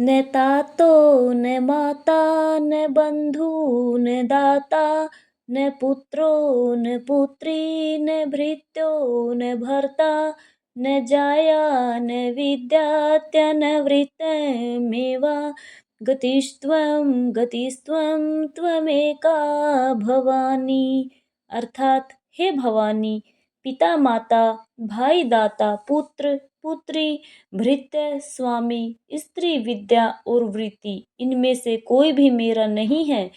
न तातो न माता न बंधु न दाता न पुत्रो न पुत्री न भृत्यो न भर्ता न जाया न विद्यात्य न वृत्तमेव गतिस्त्वं त्वमेका भवानी। अर्थात हे भवानी, पिता माता, भाई दाता, पुत्र पुत्री, भृत्य स्वामी, स्त्री विद्या और वृत्ति, इनमें से कोई भी मेरा नहीं है।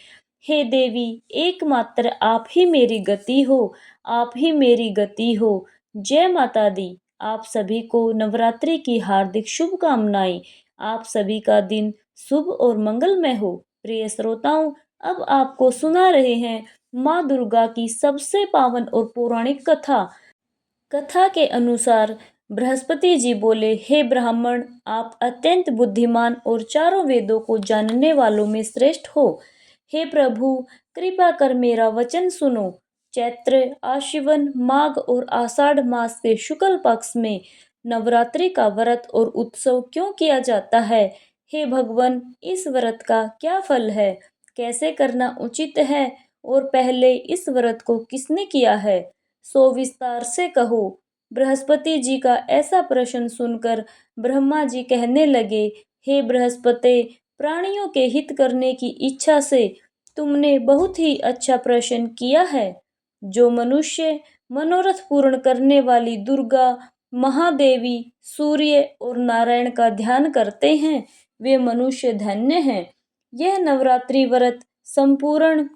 हे देवी, एकमात्र आप ही मेरी गति हो, आप ही मेरी गति हो। जय माता दी। आप सभी को नवरात्रि की हार्दिक शुभकामनाएं। आप सभी का दिन शुभ और मंगलमय हो। प्रिय श्रोताओं, अब आपको सुना रहे हैं माँ दुर्गा की सबसे पावन और पौराणिक कथा। कथा के अनुसार बृहस्पति जी बोले, हे ब्राह्मण, आप अत्यंत बुद्धिमान और चारों वेदों को जानने वालों में श्रेष्ठ हो। हे प्रभु, कृपा कर मेरा वचन सुनो। चैत्र, आश्विन, माघ और आषाढ़ मास के शुक्ल पक्ष में नवरात्रि का व्रत और उत्सव क्यों किया जाता है? हे भगवान, इस व्रत का क्या फल है? कैसे करना उचित है? और पहले इस व्रत को किसने किया है, सो विस्तार से कहो। बृहस्पति जी का ऐसा प्रश्न सुनकर ब्रह्मा जी कहने लगे, हे बृहस्पति, प्राणियों के हित करने की इच्छा से तुमने बहुत ही अच्छा प्रश्न किया है। जो मनुष्य मनोरथ पूर्ण करने वाली दुर्गा, महादेवी, सूर्य और नारायण का ध्यान करते हैं, वे मनुष्य धन्य हैं। यह नवरात्रि व्रत संपूर्ण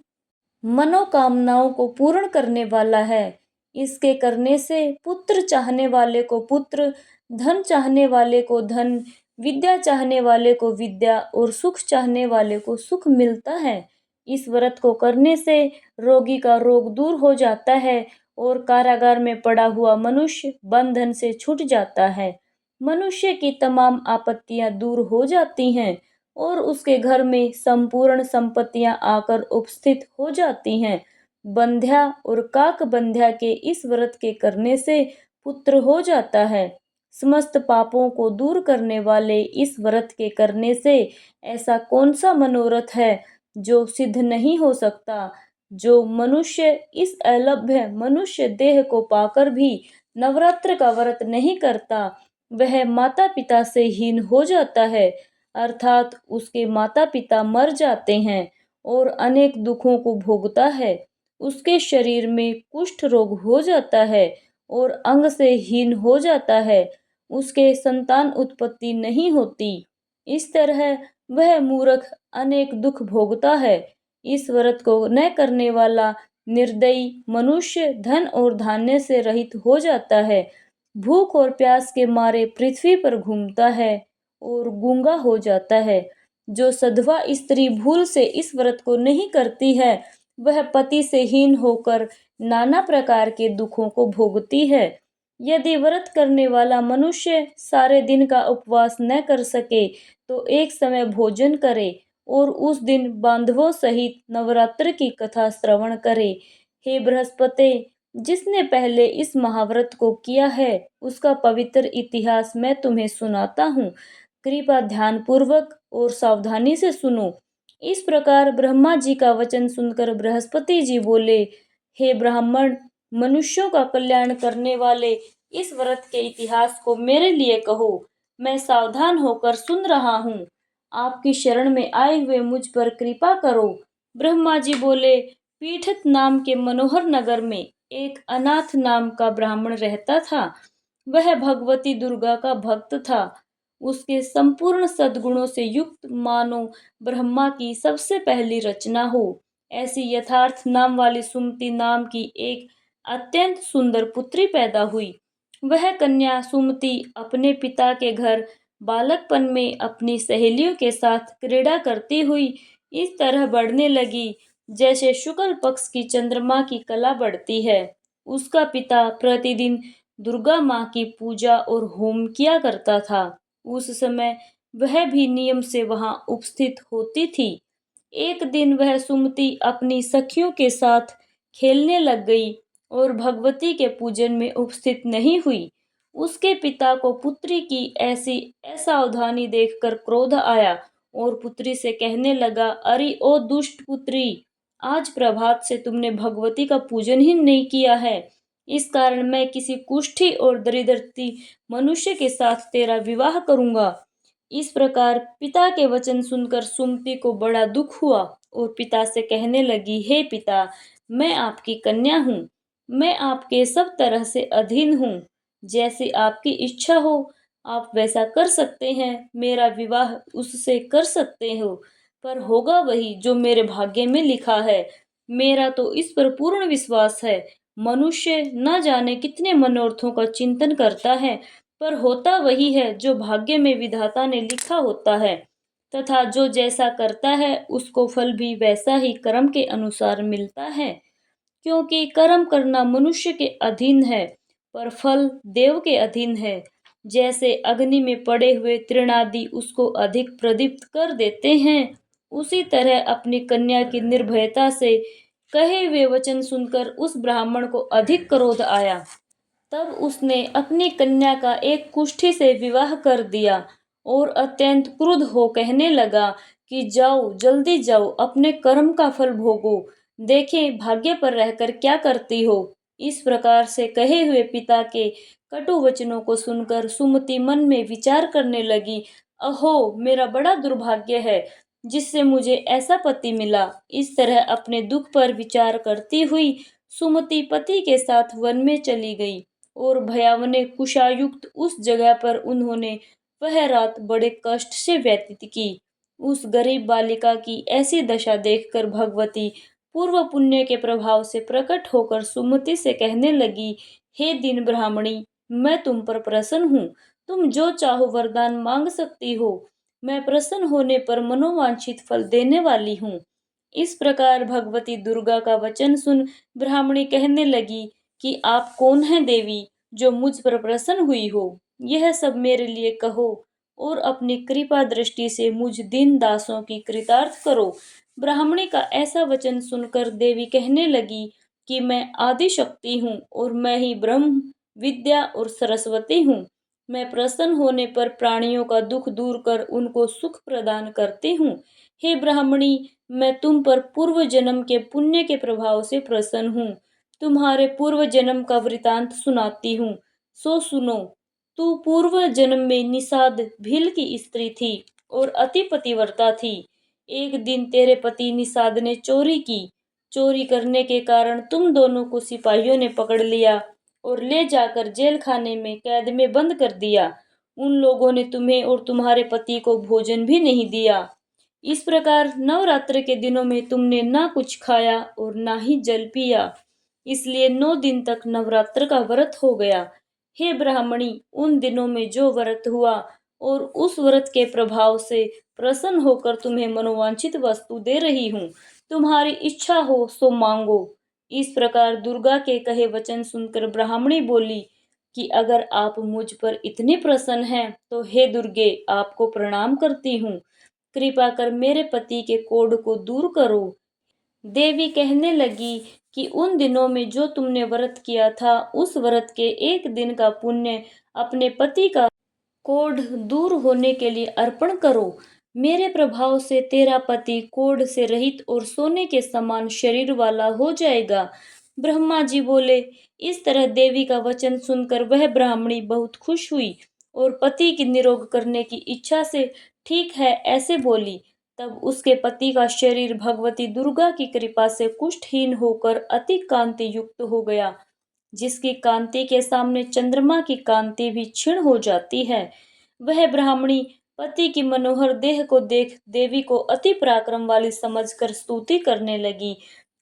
मनोकामनाओं को पूर्ण करने वाला है। इसके करने से पुत्र चाहने वाले को पुत्र, धन चाहने वाले को धन, विद्या चाहने वाले को विद्या और सुख चाहने वाले को सुख मिलता है। इस व्रत को करने से रोगी का रोग दूर हो जाता है और कारागार में पड़ा हुआ मनुष्य बंधन से छूट जाता है। मनुष्य की तमाम आपत्तियां दूर हो जाती हैं और उसके घर में संपूर्ण संपत्तियां आकर उपस्थित हो जाती हैं। बंध्या और काक बंध्या के इस व्रत के करने से पुत्र हो जाता है। समस्त पापों को दूर करने वाले इस व्रत के करने से ऐसा कौन सा मनोरथ है जो सिद्ध नहीं हो सकता? जो मनुष्य इस अलभ्य मनुष्य देह को पाकर भी नवरात्र का व्रत नहीं करता, वह माता पिता से हीन हो जाता है, अर्थात उसके माता पिता मर जाते हैं और अनेक दुखों को भोगता है। उसके शरीर में कुष्ठ रोग हो जाता है और अंग से हीन हो जाता है। उसके संतान उत्पत्ति नहीं होती। इस तरह वह मूर्ख अनेक दुख भोगता है। इस व्रत को न करने वाला निर्दयी मनुष्य धन और धान्य से रहित हो जाता है, भूख और प्यास के मारे पृथ्वी पर घूमता है और गूंगा हो जाता है। जो सधवा स्त्री भूल से इस व्रत को नहीं करती है, वह पति से हीन होकर नाना प्रकार के दुखों को भोगती है। यदि व्रत करने वाला मनुष्य सारे दिन का उपवास न कर सके तो एक समय भोजन करे और उस दिन बांधवों सहित नवरात्र की कथा श्रवण करे। हे बृहस्पति, जिसने पहले इस महाव्रत को किया है, उसका पवित्र इतिहास मैं तुम्हें सुनाता हूँ। कृपया ध्यान पूर्वक और सावधानी से सुनो। इस प्रकार ब्रह्मा जी का वचन सुनकर बृहस्पति जी बोले, हे ब्राह्मण, मनुष्यों का कल्याण करने वाले इस व्रत के इतिहास को मेरे लिए कहो। मैं सावधान होकर सुन रहा हूँ। आपकी शरण में आए हुए मुझ पर कृपा करो। ब्रह्मा जी बोले, पीठत नाम के मनोहर नगर में एक अनाथ नाम का ब्राह्मण रहता था। वह भगवती दुर्गा का भक्त था। उसके संपूर्ण सद्गुणों से युक्त मानो ब्रह्मा की सबसे पहली रचना हो। ऐसी यथार्थ नाम वाली सुमति नाम की एक अत्यंत सुंदर पुत्री पैदा हुई। वह कन्या सुमति अपने पिता के घर बालकपन में अपनी सहेलियों के साथ क्रीड़ा करती हुई इस तरह बढ़ने लगी जैसे शुक्ल पक्ष की चंद्रमा की कला बढ़ती है। उसका पिता प्रतिदिन दुर्गा माँ की पूजा और होम किया करता था। उस समय वह भी नियम से वहां उपस्थित होती थी। एक दिन वह सुमति अपनी सखियों के साथ खेलने लग गई और भगवती के पूजन में उपस्थित नहीं हुई। उसके पिता को पुत्री की ऐसी असावधानी देखकर क्रोध आया और पुत्री से कहने लगा, अरे ओ दुष्ट पुत्री, आज प्रभात से तुमने भगवती का पूजन ही नहीं किया है। इस कारण मैं किसी कुष्ठी और दरिद्रती मनुष्य के साथ तेरा विवाह करूंगा। इस प्रकार पिता के वचन सुनकर सुमति को बड़ा दुख हुआ और पिता से कहने लगी, हे पिता, मैं आपकी कन्या हूँ। मैं आपके सब तरह से अधीन हूँ। जैसी आपकी इच्छा हो आप वैसा कर सकते हैं। मेरा विवाह उससे कर सकते हो, पर होगा वही जो मेरे भाग्य में लिखा है। मेरा तो इस पर पूर्ण विश्वास है। मनुष्य न जाने कितने मनोरथों का चिंतन करता है, पर होता वही है जो भाग्य में विधाता ने लिखा होता है, तथा जो जैसा करता है उसको फल भी वैसा ही कर्म के अनुसार मिलता है। क्योंकि कर्म करना मनुष्य के अधीन है, पर फल देव के अधीन है। जैसे अग्नि में पड़े हुए तृणादि उसको अधिक प्रदीप्त कर देते हैं, उसी तरह अपनी कन्या की निर्भयता से कहे हुए वचन सुनकर उस ब्राह्मण को अधिक क्रोध आया। तब उसने अपनी कन्या का एक कुष्ठी से विवाह कर दिया और अत्यंत क्रुद्ध हो कहने लगा कि जाओ, जल्दी जाओ, अपने कर्म का फल भोगो। देखें भाग्य पर रहकर क्या करती हो। इस प्रकार से कहे हुए पिता के कटु वचनों को सुनकर सुमति मन में विचार करने लगी, अहो मेरा बड़ा दुर्भाग्य है जिससे मुझे ऐसा पति मिला। इस तरह अपने दुख पर विचार करती हुई सुमति पति के साथ वन में चली गई और भयावने कुशायुक्त उस जगह पर उन्होंने वह रात बड़े कष्ट से व्यतीत की। उस गरीब बालिका की ऐसी दशा देखकर भगवती पूर्व पुण्य के प्रभाव से प्रकट होकर सुमति से कहने लगी, हे दीन ब्राह्मणी, मैं तुम पर प्रसन्न हूँ। तुम जो चाहो वरदान मांग सकती हो। मैं प्रसन्न होने पर मनोवांछित फल देने वाली हूँ। इस प्रकार भगवती दुर्गा का वचन सुन ब्राह्मणी कहने लगी कि आप कौन हैं देवी, जो मुझ पर प्रसन्न हुई हो। यह सब मेरे लिए कहो और अपनी कृपा दृष्टि से मुझ दीन दासों की कृतार्थ करो। ब्राह्मणी का ऐसा वचन सुनकर देवी कहने लगी कि मैं आदि शक्ति हूँ और मैं ही ब्रह्म विद्या और सरस्वती हूँ। मैं प्रसन्न होने पर प्राणियों का दुख दूर कर उनको सुख प्रदान करती हूँ। हे ब्राह्मणी, मैं तुम पर पूर्व जन्म के पुण्य के प्रभाव से प्रसन्न हूँ। तुम्हारे पूर्व जन्म का वृतांत सुनाती हूँ, सो सुनो। तू पूर्व जन्म में निषाद भील की स्त्री थी और अति पतिव्रता थी। एक दिन तेरे पति निषाद ने चोरी की। चोरी करने के कारण तुम दोनों को सिपाहियों ने पकड़ लिया और ले जाकर जेल खाने में कैद में बंद कर दिया। उन लोगों ने तुम्हें और तुम्हारे पति को भोजन भी नहीं दिया। इस प्रकार नवरात्र के दिनों में तुमने ना कुछ खाया और ना ही जल पिया, इसलिए 9 दिन तक नवरात्र का व्रत हो गया। हे ब्राह्मणी, उन दिनों में जो व्रत हुआ और उस व्रत के प्रभाव से प्रसन्न होकर तुम्हें मनोवांछित वस्तु दे रही हूँ। तुम्हारी इच्छा हो सो मांगो। इस प्रकार दुर्गा के कहे वचन सुनकर ब्राह्मणी बोली कि अगर आप मुझ पर इतने प्रसन्न हैं तो हे दुर्गे, आपको प्रणाम करती हूँ। कृपा कर मेरे पति के कोढ़ को दूर करो। देवी कहने लगी कि उन दिनों में जो तुमने व्रत किया था, उस व्रत के एक दिन का पुण्य अपने पति का कोढ़ दूर होने के लिए अर्पण करो। मेरे प्रभाव से तेरा पति कोढ़ से रहित और सोने के समान शरीर वाला हो जाएगा। ब्रह्मा जी बोले। इस तरह देवी का वचन सुनकर वह ब्राह्मणी बहुत खुश हुई और पति की निरोग करने की इच्छा से ठीक है ऐसे बोली। तब उसके पति का शरीर भगवती दुर्गा की कृपा से कुष्ठहीन होकर अति कांति युक्त हो गया, जिसकी कांति के सामने चंद्रमा की कांति भी क्षीण हो जाती है। वह ब्राह्मणी पति की मनोहर देह को देख देवी को अति पराक्रम वाली समझकर स्तुति करने लगी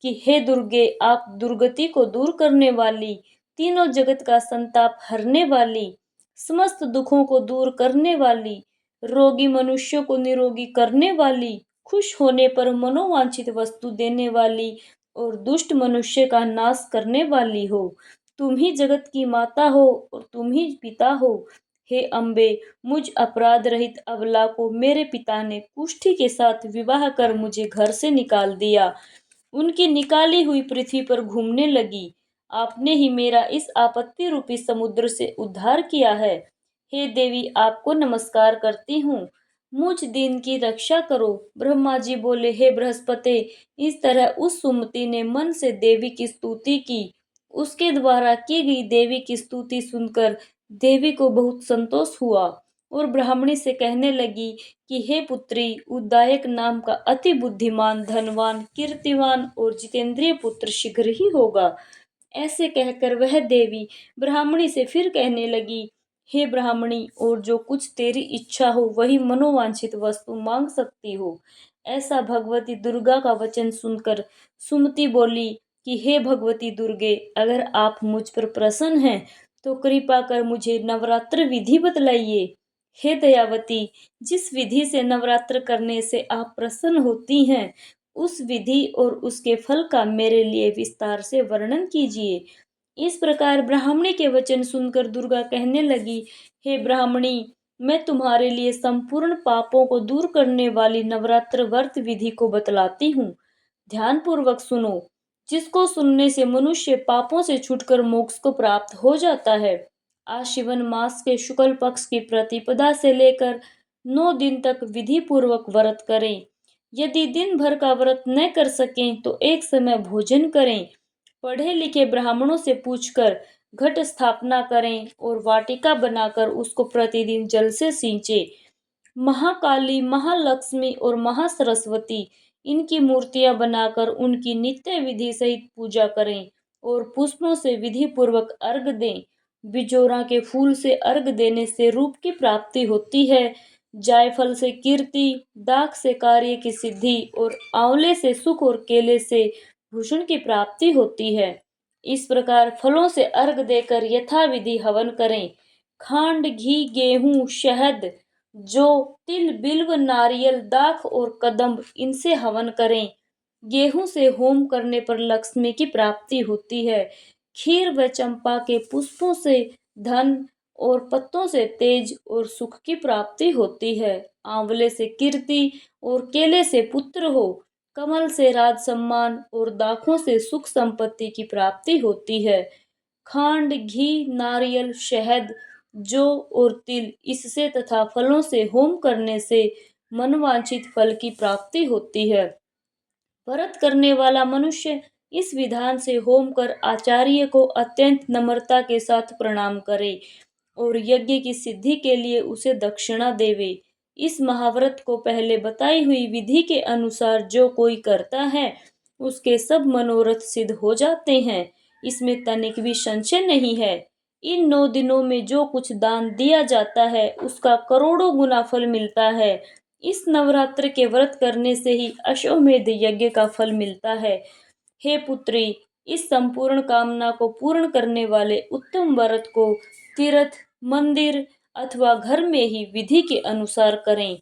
कि हे दुर्गे, आप दुर्गति को दूर करने वाली, तीनों जगत का संताप हरने वाली, समस्त दुखों को दूर करने वाली, रोगी मनुष्यों को निरोगी करने वाली, खुश होने पर मनोवांछित वस्तु देने वाली और दुष्ट मनुष्य का नाश करने वाली हो। तुम ही जगत की माता हो और तुम ही पिता हो। हे अम्बे, मुझ अपराध रहित अबला को मेरे पिता ने कुष्ठी के साथ विवाह कर मुझे घर से निकाल दिया। उनकी निकाली हुई पृथ्वी पर घूमने लगी। आपने ही मेरा इस आपत्ति रूपी समुद्र से उद्धार किया है। हे देवी, आपको नमस्कार करती हूँ। मुझ दीन की रक्षा करो। ब्रह्मा जी बोले, हे बृहस्पति, इस तरह उस सुमति ने मन से देवी की स्तुति की। उसके द्वारा की गई देवी की स्तुति सुनकर देवी को बहुत संतोष हुआ और ब्राह्मणी से कहने लगी कि हे पुत्री, उद्दायक नाम का अति बुद्धिमान, धनवान, कीर्तिवान और जितेंद्रिय पुत्र शीघ्र ही होगा। ऐसे कहकर वह देवी ब्राह्मणी से फिर कहने लगी, हे ब्राह्मणी, और जो कुछ तेरी इच्छा हो वही मनोवांछित वस्तु मांग सकती हो। ऐसा भगवती दुर्गा का वचन सुनकर सुमति बोली कि हे भगवती दुर्गे, अगर आप मुझ पर प्रसन्न हैं तो कृपा कर मुझे नवरात्र विधि बतलाइए। हे दयावती, जिस विधि से नवरात्र करने से आप प्रसन्न होती हैं, उस विधि और उसके फल का मेरे लिए विस्तार से वर्णन कीजिए। इस प्रकार ब्राह्मणी के वचन सुनकर दुर्गा कहने लगी, हे ब्राह्मणी, मैं तुम्हारे लिए संपूर्ण पापों को दूर करने वाली नवरात्र व्रत विधि को बतलाती हूँ। ध्यान पूर्वक सुनो, जिसको सुनने से मनुष्य पापों से छूटकर मोक्ष को प्राप्त हो जाता है। आश्विन मास के शुक्ल पक्ष की प्रतिपदा से लेकर 9 दिन तक विधि पूर्वक व्रत करें। यदि दिन भर का व्रत न कर सकें तो एक समय भोजन करें। पढ़े लिखे ब्राह्मणों से पूछकर घट स्थापना करें और वाटिका बनाकर उसको प्रतिदिन जल से सींचे। महाकाली, महालक्ष्मी और महासरस्वती, इनकी मूर्तियां बनाकर उनकी नित्य विधि सहित पूजा करें और पुष्पों से विधि पूर्वक अर्घ दें। बिजोरा के फूल से अर्घ देने से रूप की प्राप्ति होती है। जायफल से कीर्ति, दाख से कार्य की सिद्धि और आंवले से सुख और केले से भूषण की प्राप्ति होती है। इस प्रकार फलों से अर्घ देकर यथाविधि हवन करें। खांड, घी, गेहूं, शहद, जो, तिल, बिल्व, नारियल, दाख और कदम्ब, इनसे हवन करें। गेहूं से होम करने पर लक्ष्मी की प्राप्ति होती है। खीर व चंपा के पुष्पों से धन और पत्तों से तेज और सुख की प्राप्ति होती है। आंवले से कीर्ति और केले से पुत्र हो। कमल से राज सम्मान और दाखों से सुख संपत्ति की प्राप्ति होती है। खांड, घी, नारियल, शहद, जौ और तिल, इससे तथा फलों से होम करने से मनवांछित फल की प्राप्ति होती है। व्रत करने वाला मनुष्य इस विधान से होम कर आचार्य को अत्यंत नम्रता के साथ प्रणाम करे और यज्ञ की सिद्धि के लिए उसे दक्षिणा देवे। इस महाव्रत को पहले बताई हुई विधि के अनुसार जो कोई करता है, उसके सब मनोरथ सिद्ध हो जाते हैं। इसमें तनिक भी संशय नहीं है। इन 9 दिनों में जो कुछ दान दिया जाता है, उसका करोड़ों गुना फल मिलता है। इस नवरात्र के व्रत करने से ही अश्वमेध यज्ञ का फल मिलता है। हे पुत्री, इस संपूर्ण कामना को पूर्ण करने वाले उत्तम व्रत को तीर्थ, मंदिर अथवा घर में ही विधि के अनुसार करें।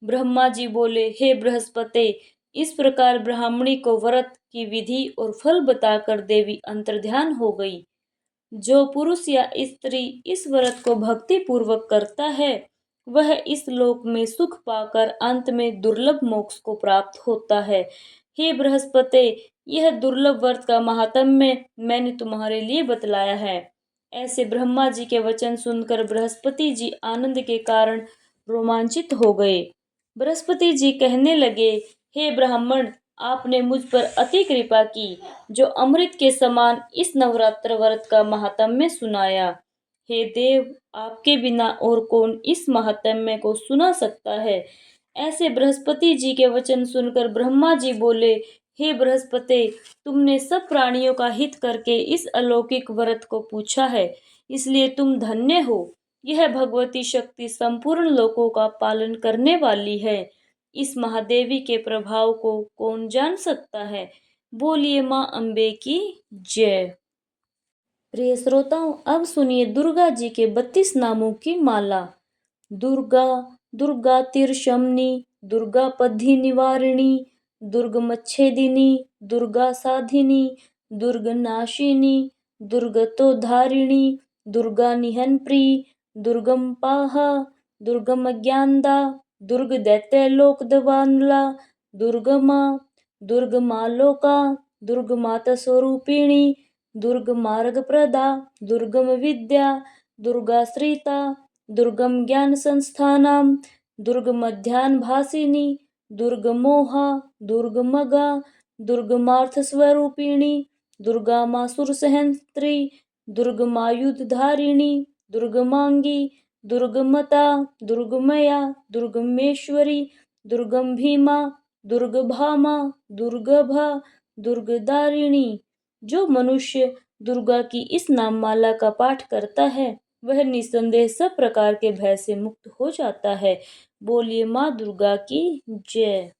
ब्रह्मा जी बोले, हे बृहस्पति, इस प्रकार ब्राह्मणी को व्रत की विधि और फल बताकर देवी अंतर्ध्यान हो गई। जो पुरुष या स्त्री इस व्रत को भक्ति पूर्वक करता है, वह इस लोक में सुख पाकर अंत में दुर्लभ मोक्ष को प्राप्त होता है। हे बृहस्पति, यह दुर्लभ व्रत का महात्म्य मैंने तुम्हारे लिए बतलाया है। ऐसे ब्रह्मा जी के वचन सुनकर बृहस्पति जी आनंद के कारण रोमांचित हो गए। बृहस्पति जी कहने लगे, हे ब्राह्मण, आपने मुझ पर अति कृपा की, जो अमृत के समान इस नवरात्र व्रत का महात्म्य सुनाया। हे देव, आपके बिना और कौन इस महात्म्य को सुना सकता है। ऐसे बृहस्पति जी के वचन सुनकर ब्रह्मा जी बोले, हे बृहस्पति, तुमने सब प्राणियों का हित करके इस अलौकिक व्रत को पूछा है, इसलिए तुम धन्य हो। यह भगवती शक्ति संपूर्ण लोकों का पालन करने वाली है। इस महादेवी के प्रभाव को कौन जान सकता है। बोलिए माँ अम्बे की जय। प्रिय श्रोताओं, अब सुनिए दुर्गा जी के 32 नामों की माला। दुर्गा, दुर्गा त्रिशमनी, दुर्गा पद्धी निवारिणी, दुर्गमच्छेदिनी, दुर्गा साधिनी, दुर्गनाशिनी, दुर्गतोद्धारिणी, दुर्गा निहनप्री, दुर्गम पाहा, दुर्गम ज्ञानदा, दुर्ग दैत्यलोकदवानला, दुर्गमा, दुर्गमालोका, दुर्गमाता स्वरूपिणी, दुर्ग मार्ग प्रदा, दुर्गम विद्या, दुर्गाश्रिता, दुर्गम ज्ञान संस्थानाम, दुर्ग मध्यान भासिनी, दुर्ग मोहा, दुर्ग मगा, दुर्गमार्थ स्वरूपिणी, दुर्गा मासुर सहस्त्री, दुर्गमायुध धारिणी, दुर्गमांगी, दुर्गमता, दुर्गमया, दुर्गमेश्वरी, दुर्गम भीमा, दुर्गभामा, दुर्गभा, दुर्गदारिणी। जो मनुष्य दुर्गा की इस नाममाला का पाठ करता है वह निस्संदेह सब प्रकार के भय से मुक्त हो जाता है। बोलिए माँ दुर्गा की जय।